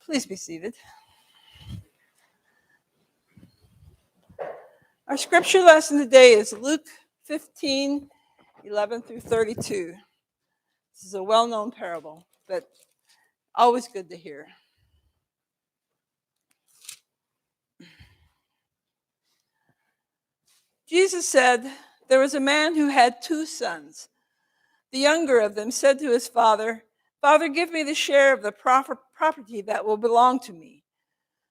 Please be seated. Our scripture lesson today is Luke 15, 11 through 32. This is a well-known parable, but always good to hear. Jesus said, "There was a man who had 2 sons. The younger of them said to his father, 'Father, give me the share of the property that will belong to me.'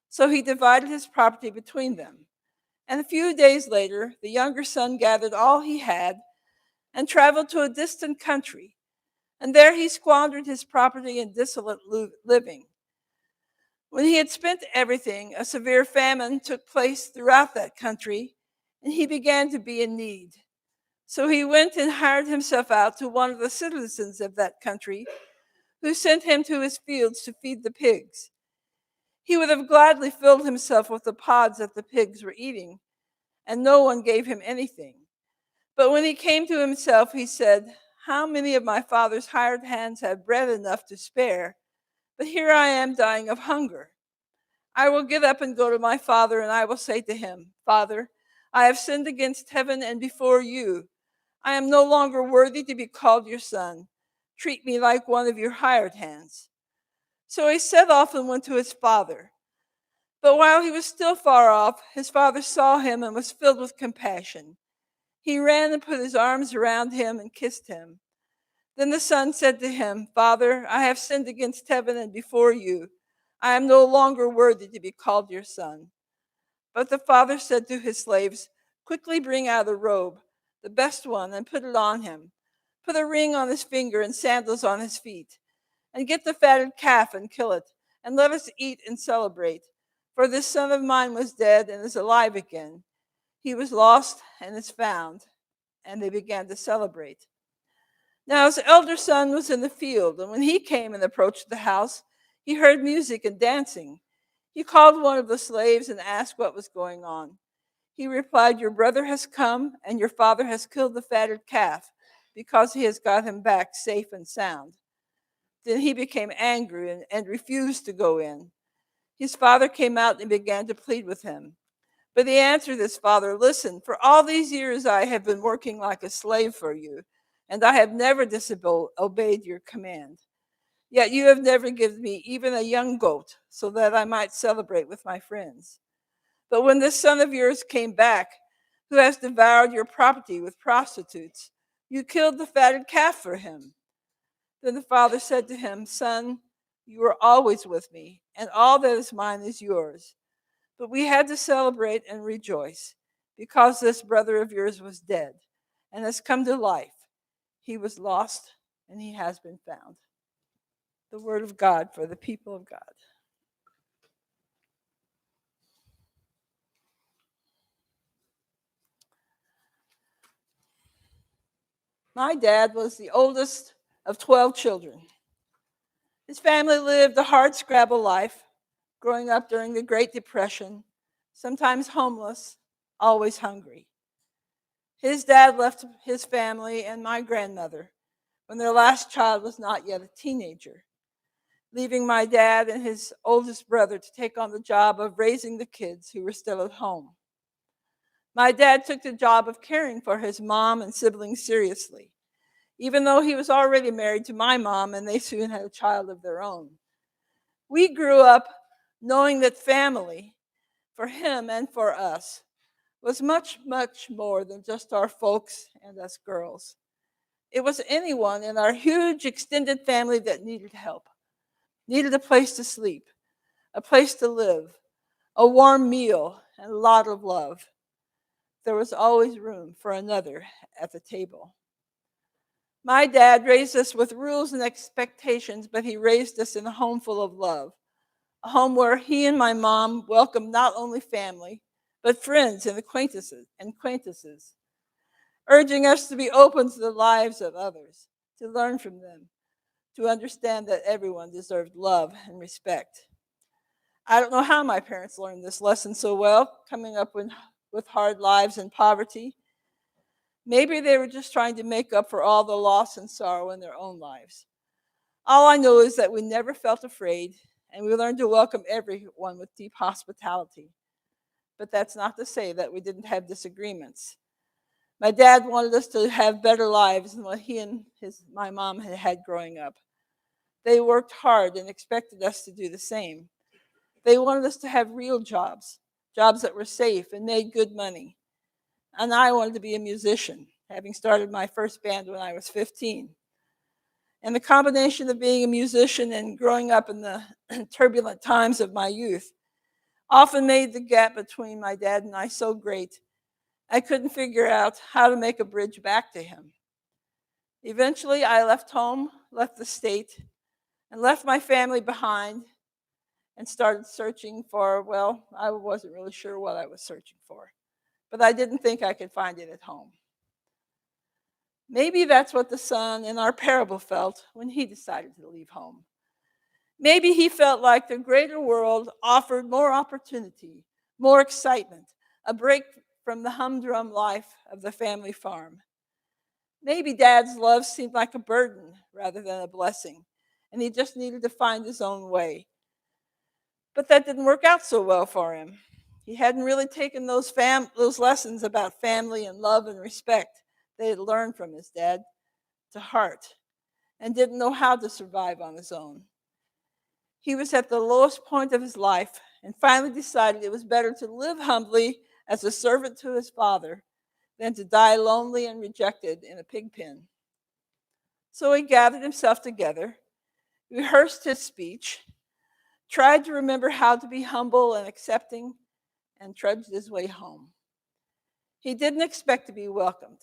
So he divided his property between them. And a few days later, the younger son gathered all he had and traveled to a distant country. And there he squandered his property in dissolute living. When he had spent everything, a severe famine took place throughout that country, and he began to be in need. So he went and hired himself out to one of the citizens of that country, who sent him to his fields to feed the pigs. He would have gladly filled himself with the pods that the pigs were eating, and no one gave him anything. But when he came to himself, he said, 'How many of my father's hired hands have bread enough to spare? But here I am dying of hunger. I will get up and go to my father, and I will say to him, Father, I have sinned against heaven and before you. I am no longer worthy to be called your son. Treat me like one of your hired hands.' So he set off and went to his father. But while he was still far off, his father saw him and was filled with compassion. He ran and put his arms around him and kissed him. Then the son said to him, 'Father, I have sinned against heaven and before you. I am no longer worthy to be called your son.' But the father said to his slaves, 'Quickly bring out a robe, the best one, and put it on him. Put a ring on his finger and sandals on his feet. And get the fatted calf and kill it, and let us eat and celebrate. For this son of mine was dead and is alive again. He was lost and is found.' And they began to celebrate. Now his elder son was in the field, and when he came and approached the house, he heard music and dancing. He called one of the slaves and asked what was going on. He replied, 'Your brother has come, and your father has killed the fatted calf, because he has got him back safe and sound.' Then he became angry and refused to go in. His father came out and began to plead with him. But he answered his father, 'Listen, for all these years I have been working like a slave for you, and I have never disobeyed your command. Yet you have never given me even a young goat, so that I might celebrate with my friends. But when this son of yours came back, who has devoured your property with prostitutes, you killed the fatted calf for him.' Then the father said to him, 'Son, you are always with me, and all that is mine is yours. But we had to celebrate and rejoice, because this brother of yours was dead and has come to life. He was lost, and he has been found.'" The word of God for the people of God. My dad was the oldest of 12 children. His family lived a hard scrabble life, growing up during the Great Depression, sometimes homeless, always hungry. His dad left his family and my grandmother when their last child was not yet a teenager, leaving my dad and his oldest brother to take on the job of raising the kids who were still at home. My dad took the job of caring for his mom and siblings seriously, even though he was already married to my mom and they soon had a child of their own. We grew up knowing that family, for him and for us, was much, much more than just our folks and us girls. It was anyone in our huge extended family that needed help, needed a place to sleep, a place to live, a warm meal, and a lot of love. There was always room for another at the table. My dad raised us with rules and expectations, but he raised us in a home full of love, a home where he and my mom welcomed not only family, but friends and acquaintances, urging us to be open to the lives of others, to learn from them, to understand that everyone deserved love and respect. I don't know how my parents learned this lesson so well, coming up with hard lives and poverty. Maybe they were just trying to make up for all the loss and sorrow in their own lives. All I know is that we never felt afraid, and we learned to welcome everyone with deep hospitality. But that's not to say that we didn't have disagreements. My dad wanted us to have better lives than what he and my mom had had growing up. They worked hard and expected us to do the same. They wanted us to have real jobs, jobs that were safe and made good money. And I wanted to be a musician, having started my first band when I was 15. And the combination of being a musician and growing up in the turbulent times of my youth often made the gap between my dad and I so great, I couldn't figure out how to make a bridge back to him. Eventually, I left home, left the state, and left my family behind and started searching for, well, I wasn't really sure what I was searching for, but I didn't think I could find it at home. Maybe that's what the son in our parable felt when he decided to leave home. Maybe he felt like the greater world offered more opportunity, more excitement, a break from the humdrum life of the family farm. Maybe Dad's love seemed like a burden rather than a blessing, and he just needed to find his own way. But that didn't work out so well for him. He hadn't really taken those lessons about family and love and respect they had learned from his dad to heart, and didn't know how to survive on his own. He was at the lowest point of his life and finally decided it was better to live humbly as a servant to his father than to die lonely and rejected in a pig pen. So he gathered himself together, rehearsed his speech, tried to remember how to be humble and accepting, and trudged his way home. He didn't expect to be welcomed.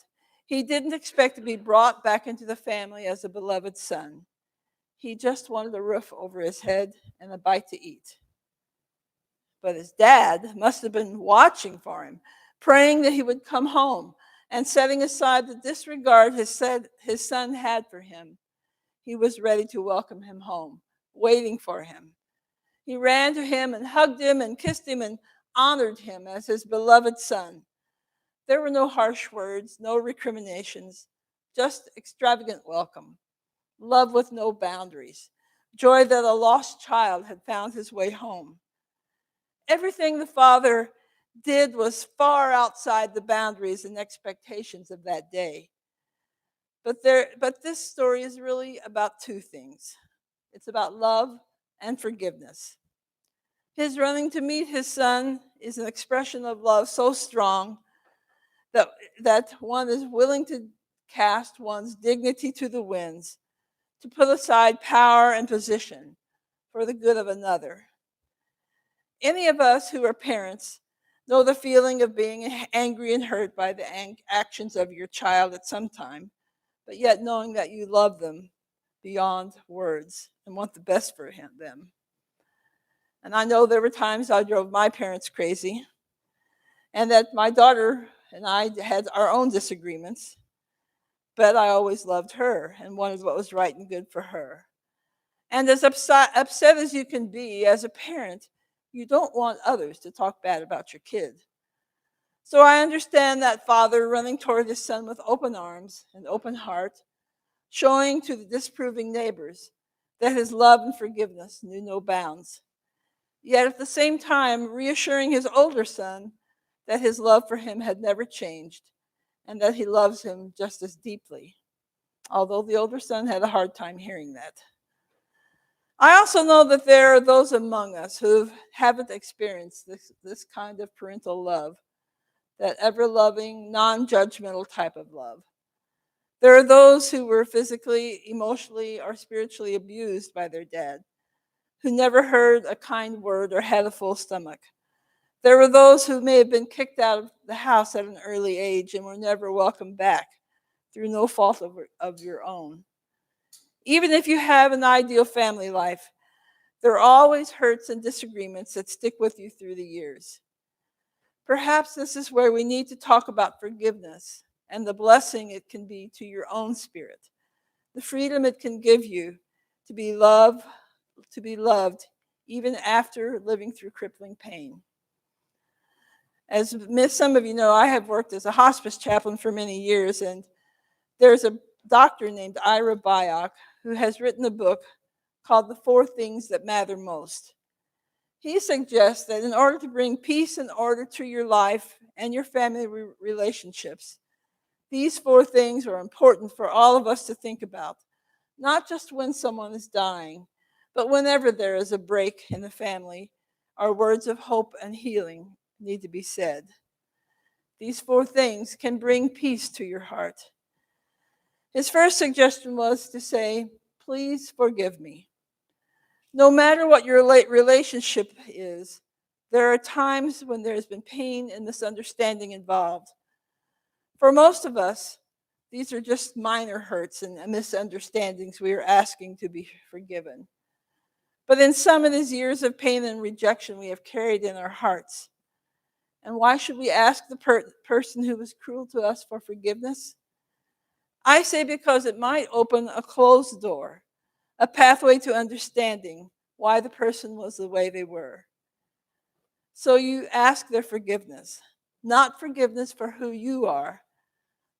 He didn't expect to be brought back into the family as a beloved son. He just wanted a roof over his head and a bite to eat. But his dad must have been watching for him, praying that he would come home, and setting aside the disregard his son had for him. He was ready to welcome him home, waiting for him. He ran to him and hugged him and kissed him and honored him as his beloved son. There were no harsh words, no recriminations, just extravagant welcome, love with no boundaries, joy that a lost child had found his way home. Everything the father did was far outside the boundaries and expectations of that day. But this story is really about two things. It's about love and forgiveness. His running to meet his son is an expression of love so strong that one is willing to cast one's dignity to the winds, to put aside power and position for the good of another. Any of us who are parents know the feeling of being angry and hurt by the actions of your child at some time, but yet knowing that you love them beyond words and want the best for them. And I know there were times I drove my parents crazy, and that my daughter and I had our own disagreements, but I always loved her and wanted what was right and good for her. And as upset as you can be as a parent, you don't want others to talk bad about your kid. So I understand that father running toward his son with open arms and open heart, showing to the disapproving neighbors that his love and forgiveness knew no bounds. Yet at the same time, reassuring his older son that his love for him had never changed and that he loves him just as deeply, although the older son had a hard time hearing that. I also know that there are those among us who haven't experienced this kind of parental love, that ever-loving, non-judgmental type of love. There are those who were physically, emotionally, or spiritually abused by their dad, who never heard a kind word or had a full stomach. There were those who may have been kicked out of the house at an early age and were never welcomed back through no fault of your own. Even if you have an ideal family life, there are always hurts and disagreements that stick with you through the years. Perhaps this is where we need to talk about forgiveness and the blessing it can be to your own spirit, the freedom it can give you to be loved even after living through crippling pain. As some of you know, I have worked as a hospice chaplain for many years, and there's a doctor named Ira Byock who has written a book called The Four Things That Matter Most. He suggests that in order to bring peace and order to your life and your family relationships, these four things are important for all of us to think about, not just when someone is dying, but whenever there is a break in the family, our words of hope and healing need to be said. These four things can bring peace to your heart. His first suggestion was to say, please forgive me. No matter what your relationship is, there are times when there has been pain and misunderstanding involved. For most of us, these are just minor hurts and misunderstandings we are asking to be forgiven. But in some, it is years of pain and rejection we have carried in our hearts. And why should we ask the person who was cruel to us for forgiveness? I say because it might open a closed door, a pathway to understanding why the person was the way they were. So you ask their forgiveness, not forgiveness for who you are,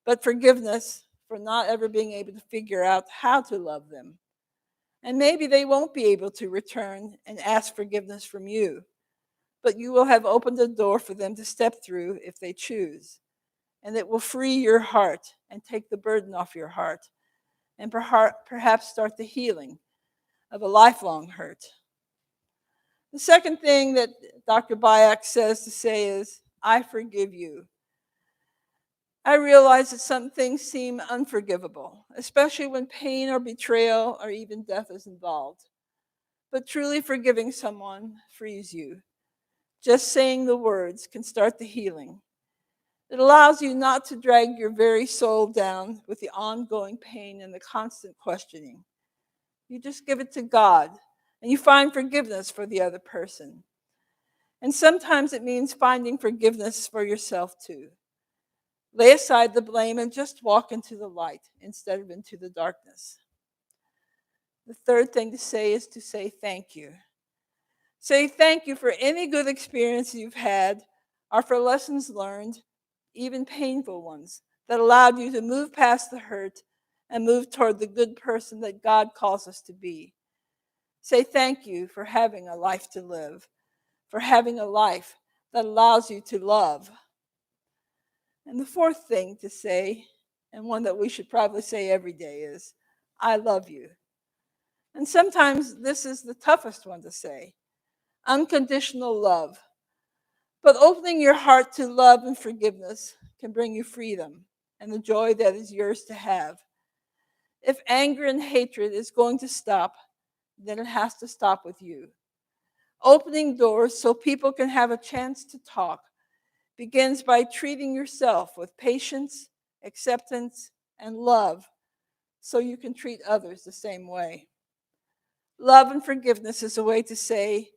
but forgiveness for not ever being able to figure out how to love them. And maybe they won't be able to return and ask forgiveness from you, but you will have opened a door for them to step through if they choose. And it will free your heart and take the burden off your heart and perhaps start the healing of a lifelong hurt. The second thing that Dr. Bayak says to say is, I forgive you. I realize that some things seem unforgivable, especially when pain or betrayal or even death is involved. But truly forgiving someone frees you. Just saying the words can start the healing. It allows you not to drag your very soul down with the ongoing pain and the constant questioning. You just give it to God, and you find forgiveness for the other person. And sometimes it means finding forgiveness for yourself too. Lay aside the blame and just walk into the light instead of into the darkness. The third thing to say is to say thank you. Say thank you for any good experience you've had or for lessons learned, even painful ones, that allowed you to move past the hurt and move toward the good person that God calls us to be. Say thank you for having a life to live, for having a life that allows you to love. And the fourth thing to say, and one that we should probably say every day, is, I love you. And sometimes this is the toughest one to say, unconditional love. But opening your heart to love and forgiveness can bring you freedom and the joy that is yours to have. If anger and hatred is going to stop, then it has to stop with you. Opening doors so people can have a chance to talk begins by treating yourself with patience, acceptance, and love so you can treat others the same way. Love and forgiveness is a way to say,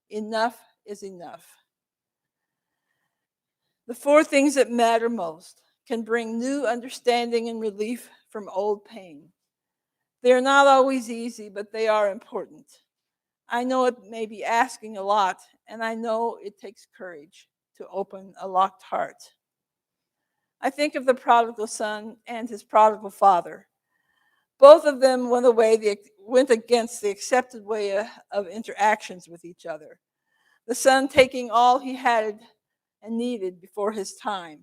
enough is enough. The four things that matter most can bring new understanding and relief from old pain. They are not always easy, but they are important. I know it may be asking a lot, and I know it takes courage to open a locked heart. I think of the prodigal son and his prodigal father. Both of them went against the accepted way of interactions with each other. The son taking all he had and needed before his time.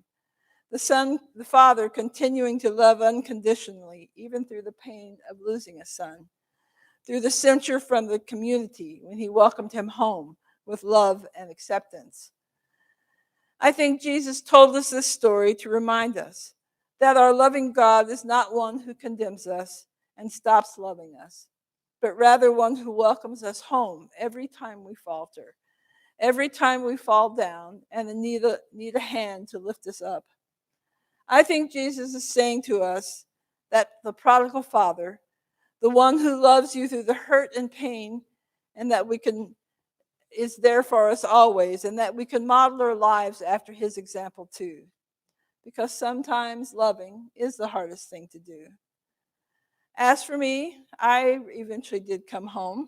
The father continuing to love unconditionally, even through the pain of losing a son. Through the censure from the community when he welcomed him home with love and acceptance. I think Jesus told us this story to remind us that our loving God is not one who condemns us and stops loving us, but rather one who welcomes us home every time we falter, every time we fall down and need a hand to lift us up. I think Jesus is saying to us that the prodigal father, the one who loves you through the hurt and pain, and that is there for us always, and that we can model our lives after his example too. Because sometimes loving is the hardest thing to do. As for me, I eventually did come home.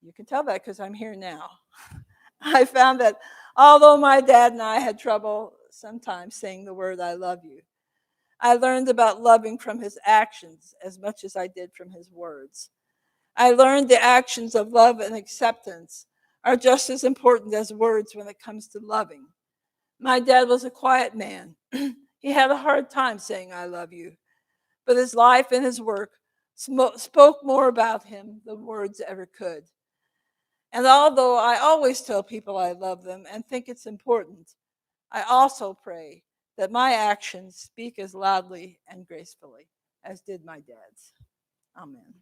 You can tell that because I'm here now. I found that although my dad and I had trouble sometimes saying the word I love you, I learned about loving from his actions as much as I did from his words. I learned the actions of love and acceptance are just as important as words when it comes to loving. My dad was a quiet man. He had a hard time saying, I love you, but his life and his work spoke more about him than words ever could. And although I always tell people I love them and think it's important, I also pray that my actions speak as loudly and gracefully as did my dad's. Amen.